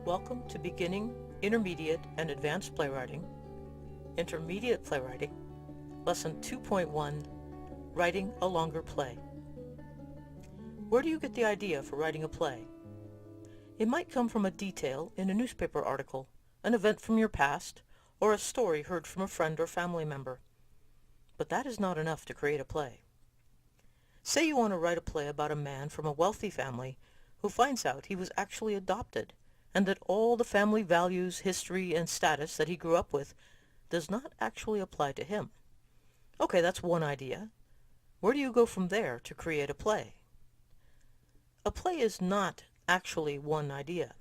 Welcome to Beginning, Intermediate, and Advanced Playwriting, Intermediate Playwriting, Lesson 2.1, Writing a Longer Play. Where do you get the idea for writing a play? It might come from a detail in a newspaper article, an event from your past, or a story heard from a friend or family member. But that is not enough to create a play. Say you want to write a play about a man from a wealthy family who finds out he was actually adopted, and that all the family values, history, and status that he grew up with does not actually apply to him. Okay, that's one idea. Where do you go from there to create a play? A play is not actually one idea.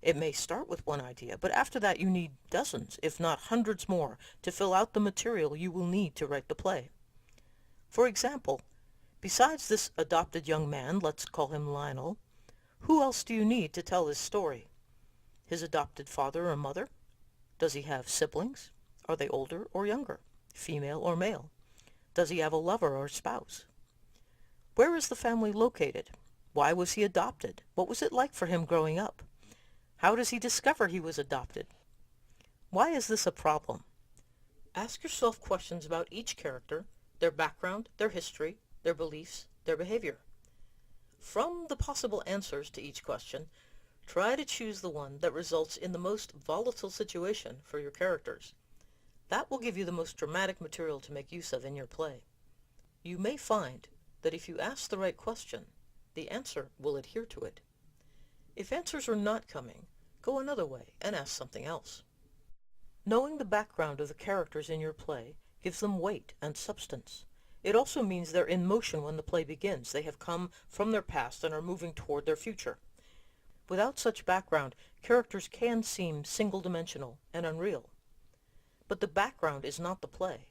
It may start with one idea, but after that you need dozens, if not hundreds more, to fill out the material you will need to write the play. For example, besides this adopted young man, let's call him Lionel, who else do you need to tell this story? His adopted father or mother? Does he have siblings? Are they older or younger? Female or male? Does he have a lover or spouse? Where is the family located? Why was he adopted? What was it like for him growing up? How does he discover he was adopted? Why is this a problem? Ask yourself questions about each character, their background, their history, their beliefs, their behavior. From the possible answers to each question, try to choose the one that results in the most volatile situation for your characters. That will give you the most dramatic material to make use of in your play. You may find that if you ask the right question, the answer will adhere to it. If answers are not coming, go another way and ask something else. Knowing the background of the characters in your play gives them weight and substance. It also means they're in motion when the play begins. They have come from their past and are moving toward their future. Without such background, characters can seem single-dimensional and unreal. But the background is not the play.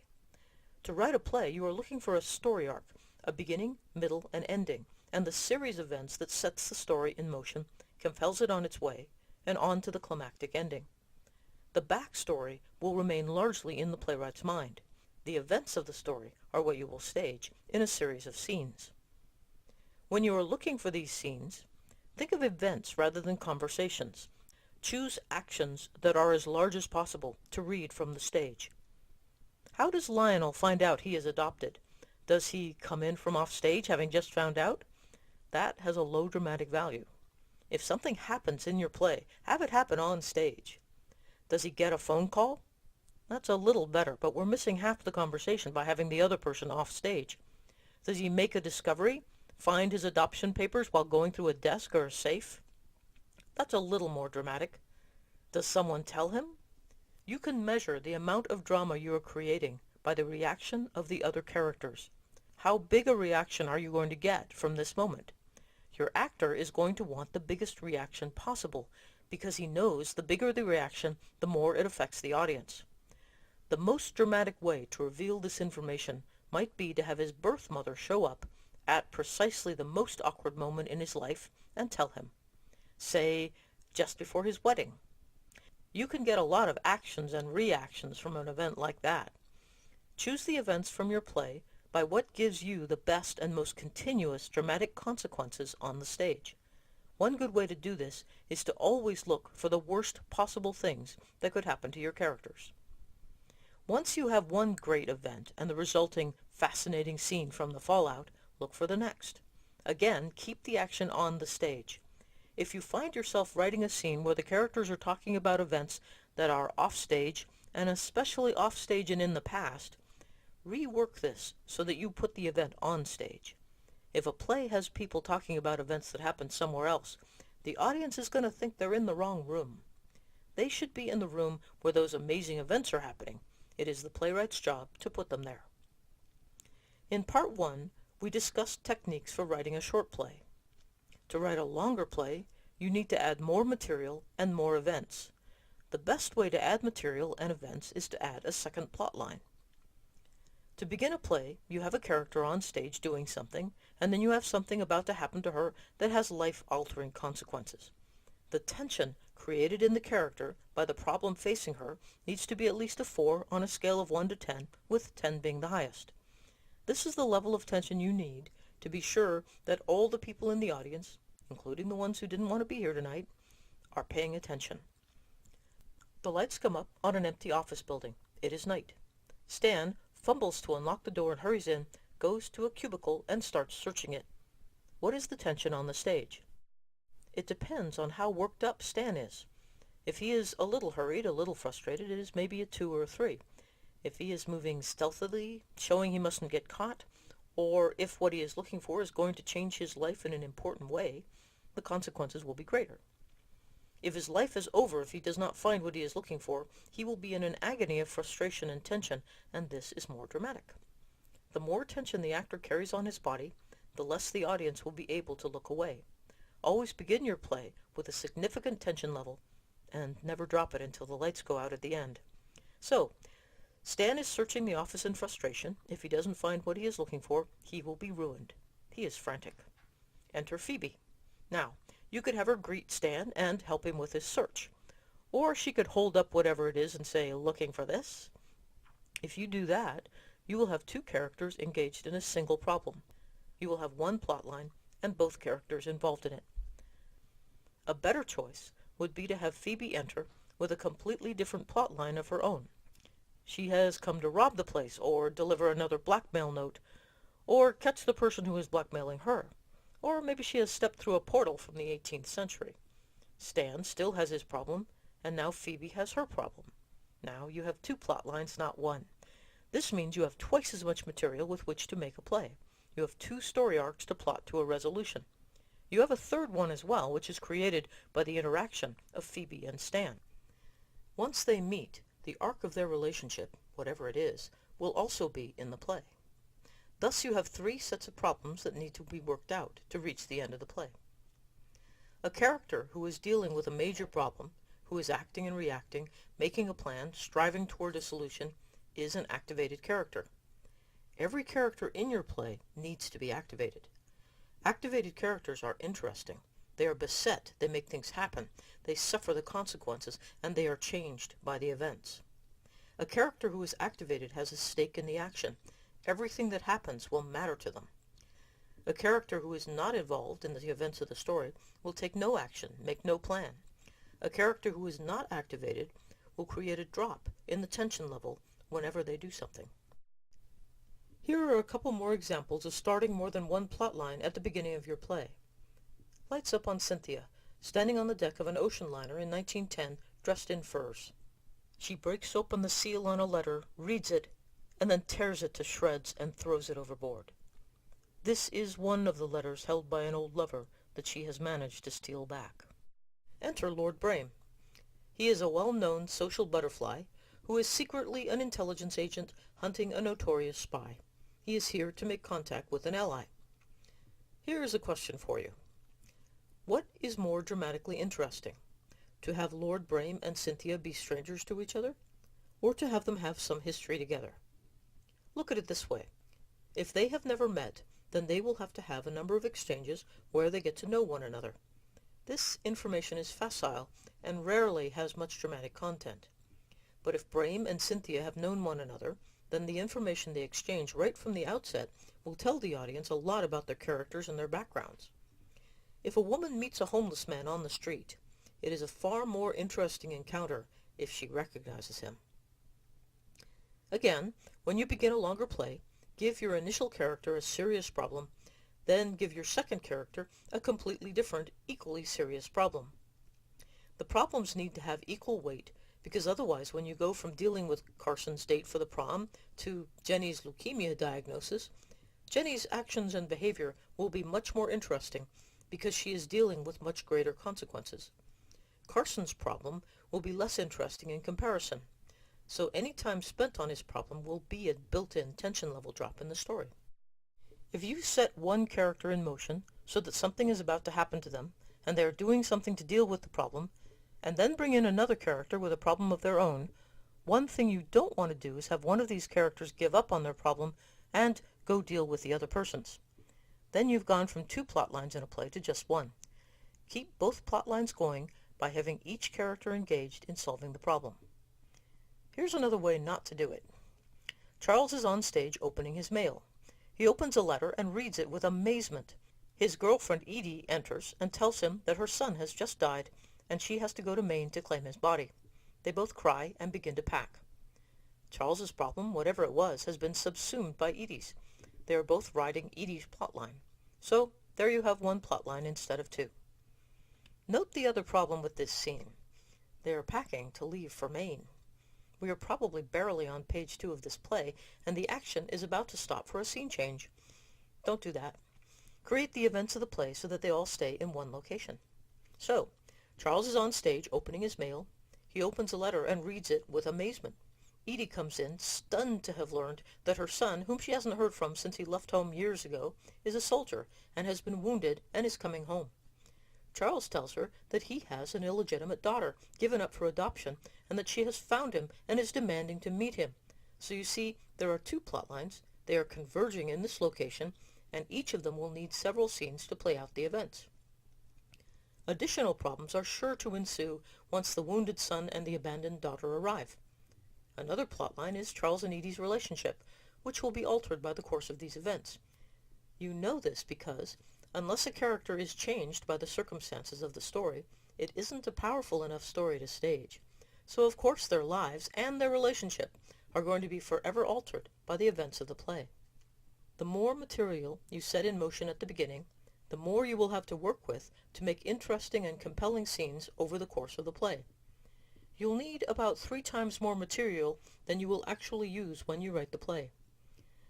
To write a play, you are looking for a story arc, a beginning, middle, and ending, and the series of events that sets the story in motion, compels it on its way, and on to the climactic ending. The backstory will remain largely in the playwright's mind. The events of the story are what you will stage in a series of scenes. When you are looking for these scenes, think of events rather than conversations. Choose actions that are as large as possible to read from the stage. How does Lionel find out he is adopted? Does he come in from off stage having just found out? That has a low dramatic value. If something happens in your play, have it happen on stage. Does he get a phone call? That's a little better, but we're missing half the conversation by having the other person off stage. Does he make a discovery? Find his adoption papers while going through a desk or a safe? That's a little more dramatic. Does someone tell him? You can measure the amount of drama you are creating by the reaction of the other characters. How big a reaction are you going to get from this moment? Your actor is going to want the biggest reaction possible because he knows the bigger the reaction, the more it affects the audience. The most dramatic way to reveal this information might be to have his birth mother show up at precisely the most awkward moment in his life and tell him. Say, just before his wedding. You can get a lot of actions and reactions from an event like that. Choose the events from your play by what gives you the best and most continuous dramatic consequences on the stage. One good way to do this is to always look for the worst possible things that could happen to your characters. Once you have one great event and the resulting fascinating scene from the fallout, look for the next. Again, keep the action on the stage. If you find yourself writing a scene where the characters are talking about events that are off stage, and especially off stage and in the past, rework this so that you put the event on stage. If a play has people talking about events that happened somewhere else, the audience is going to think they're in the wrong room. They should be in the room where those amazing events are happening. It is the playwright's job to put them there. In part 1, we discussed techniques for writing a short play. To write a longer play, you need to add more material and more events. The best way to add material and events is to add a second plot line. To begin a play, you have a character on stage doing something, and then you have something about to happen to her that has life-altering consequences. The tension created in the character by the problem facing her needs to be at least a 4 on a scale of 1 to 10, with 10 being the highest. This is the level of tension you need to be sure that all the people in the audience, including the ones who didn't want to be here tonight, are paying attention. The lights come up on an empty office building. It is night. Stan fumbles to unlock the door and hurries in, goes to a cubicle and starts searching it. What is the tension on the stage? It depends on how worked up Stan is. If he is a little hurried, a little frustrated, it is maybe a 2 or a 3. If he is moving stealthily, showing he mustn't get caught, or if what he is looking for is going to change his life in an important way, the consequences will be greater. If his life is over if he does not find what he is looking for, he will be in an agony of frustration and tension, and this is more dramatic. The more tension the actor carries on his body, the less the audience will be able to look away. Always begin your play with a significant tension level, and never drop it until the lights go out at the end. So, Stan is searching the office in frustration. If he doesn't find what he is looking for, he will be ruined. He is frantic. Enter Phoebe. Now, you could have her greet Stan and help him with his search. Or she could hold up whatever it is and say, "Looking for this?" If you do that, you will have 2 characters engaged in a single problem. You will have one plot line and both characters involved in it. A better choice would be to have Phoebe enter with a completely different plot line of her own. She has come to rob the place, or deliver another blackmail note, or catch the person who is blackmailing her. Or maybe she has stepped through a portal from the 18th century. Stan still has his problem, and now Phoebe has her problem. Now you have 2 plot lines, not 1. This means you have twice as much material with which to make a play. You have 2 story arcs to plot to a resolution. You have a third one as well, which is created by the interaction of Phoebe and Stan. Once they meet, the arc of their relationship, whatever it is, will also be in the play. Thus you have 3 sets of problems that need to be worked out to reach the end of the play. A character who is dealing with a major problem, who is acting and reacting, making a plan, striving toward a solution, is an activated character. Every character in your play needs to be activated. Activated characters are interesting. They are beset, they make things happen, they suffer the consequences, and they are changed by the events. A character who is activated has a stake in the action. Everything that happens will matter to them. A character who is not involved in the events of the story will take no action, make no plan. A character who is not activated will create a drop in the tension level whenever they do something. Here are a couple more examples of starting more than one plot line at the beginning of your play. Lights up on Cynthia, standing on the deck of an ocean liner in 1910, dressed in furs. She breaks open the seal on a letter, reads it, and then tears it to shreds and throws it overboard. This is one of the letters held by an old lover that she has managed to steal back. Enter Lord Brame. He is a well-known social butterfly who is secretly an intelligence agent hunting a notorious spy. He is here to make contact with an ally. Here is a question for you. What is more dramatically interesting? To have Lord Brame and Cynthia be strangers to each other, or to have them have some history together? Look at it this way. If they have never met, then they will have to have a number of exchanges where they get to know one another. This information is facile and rarely has much dramatic content. But if Brame and Cynthia have known one another, then the information they exchange right from the outset will tell the audience a lot about their characters and their backgrounds. If a woman meets a homeless man on the street, it is a far more interesting encounter if she recognizes him. Again, when you begin a longer play, give your initial character a serious problem, then give your second character a completely different, equally serious problem. The problems need to have equal weight, because otherwise when you go from dealing with Carson's date for the prom to Jenny's leukemia diagnosis, Jenny's actions and behavior will be much more interesting because she is dealing with much greater consequences. Carson's problem will be less interesting in comparison, so any time spent on his problem will be a built-in tension level drop in the story. If you set one character in motion so that something is about to happen to them, and they are doing something to deal with the problem, and then bring in another character with a problem of their own, one thing you don't want to do is have one of these characters give up on their problem and go deal with the other person's. Then you've gone from 2 plot lines in a play to just 1. Keep both plot lines going by having each character engaged in solving the problem. Here's another way not to do it. Charles is on stage opening his mail. He opens a letter and reads it with amazement. His girlfriend Edie enters and tells him that her son has just died and she has to go to Maine to claim his body. They both cry and begin to pack. Charles's problem, whatever it was, has been subsumed by Edie's. They are both riding Edie's plotline. So there you have one plotline instead of two. Note the other problem with this scene. They are packing to leave for Maine. We are probably barely on page 2 of this play, and the action is about to stop for a scene change. Don't do that. Create the events of the play so that they all stay in one location. So, Charles is on stage opening his mail. He opens a letter and reads it with amazement. Edie comes in, stunned to have learned that her son, whom she hasn't heard from since he left home years ago, is a soldier and has been wounded and is coming home. Charles tells her that he has an illegitimate daughter, given up for adoption, and that she has found him and is demanding to meet him. So you see, there are two plot lines. They are converging in this location, and each of them will need several scenes to play out the events. Additional problems are sure to ensue once the wounded son and the abandoned daughter arrive. Another plotline is Charles and Edie's relationship, which will be altered by the course of these events. You know this because, unless a character is changed by the circumstances of the story, it isn't a powerful enough story to stage. So of course their lives and their relationship are going to be forever altered by the events of the play. The more material you set in motion at the beginning, the more you will have to work with to make interesting and compelling scenes over the course of the play. You'll need about 3 times more material than you will actually use when you write the play.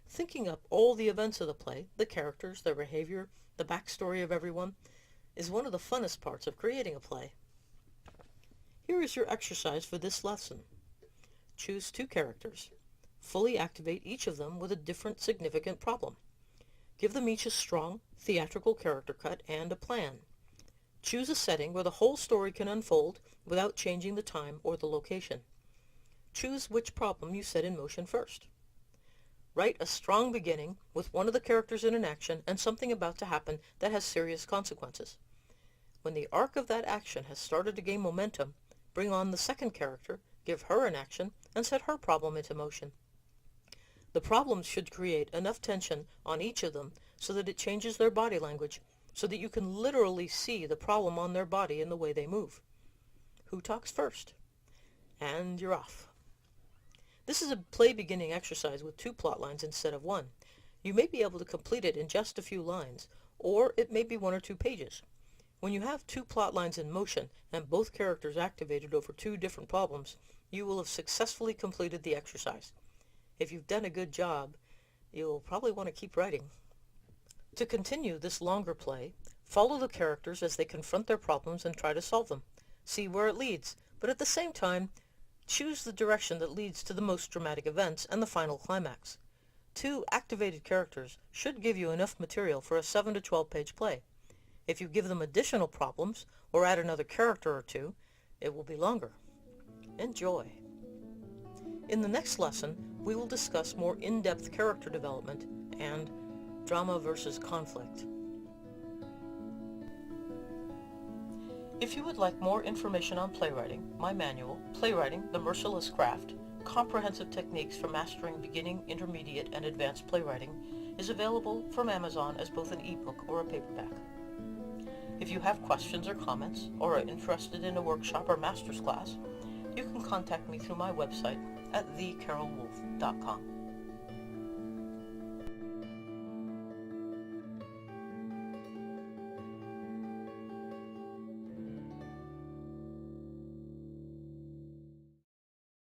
Thinking up all the events of the play, the characters, their behavior, the backstory of everyone, is one of the funnest parts of creating a play. Here is your exercise for this lesson. Choose 2 characters. Fully activate each of them with a different significant problem. Give them each a strong, theatrical character cut and a plan. Choose a setting where the whole story can unfold without changing the time or the location. Choose which problem you set in motion first. Write a strong beginning with one of the characters in an action and something about to happen that has serious consequences. When the arc of that action has started to gain momentum, bring on the second character, give her an action, and set her problem into motion. The problems should create enough tension on each of them so that it changes their body language, so that you can literally see the problem on their body in the way they move. Who talks first? And you're off. This is a play beginning exercise with 2 plot lines instead of 1. You may be able to complete it in just a few lines, or it may be 1 or 2 pages. When you have 2 plot lines in motion and both characters activated over 2 different problems, you will have successfully completed the exercise. If you've done a good job, you'll probably want to keep writing. To continue this longer play, follow the characters as they confront their problems and try to solve them. See where it leads, but at the same time, choose the direction that leads to the most dramatic events and the final climax. 2 activated characters should give you enough material for a 7 to 12 page play. If you give them additional problems or add another character or 2, it will be longer. Enjoy! In the next lesson, we will discuss more in-depth character development and drama versus conflict. If you would like more information on playwriting, my manual, Playwriting, the Merciless Craft, Comprehensive Techniques for Mastering Beginning, Intermediate, and Advanced Playwriting, is available from Amazon as both an ebook or a paperback. If you have questions or comments, or are interested in a workshop or master's class, you can contact me through my website at thecarolwolf.com.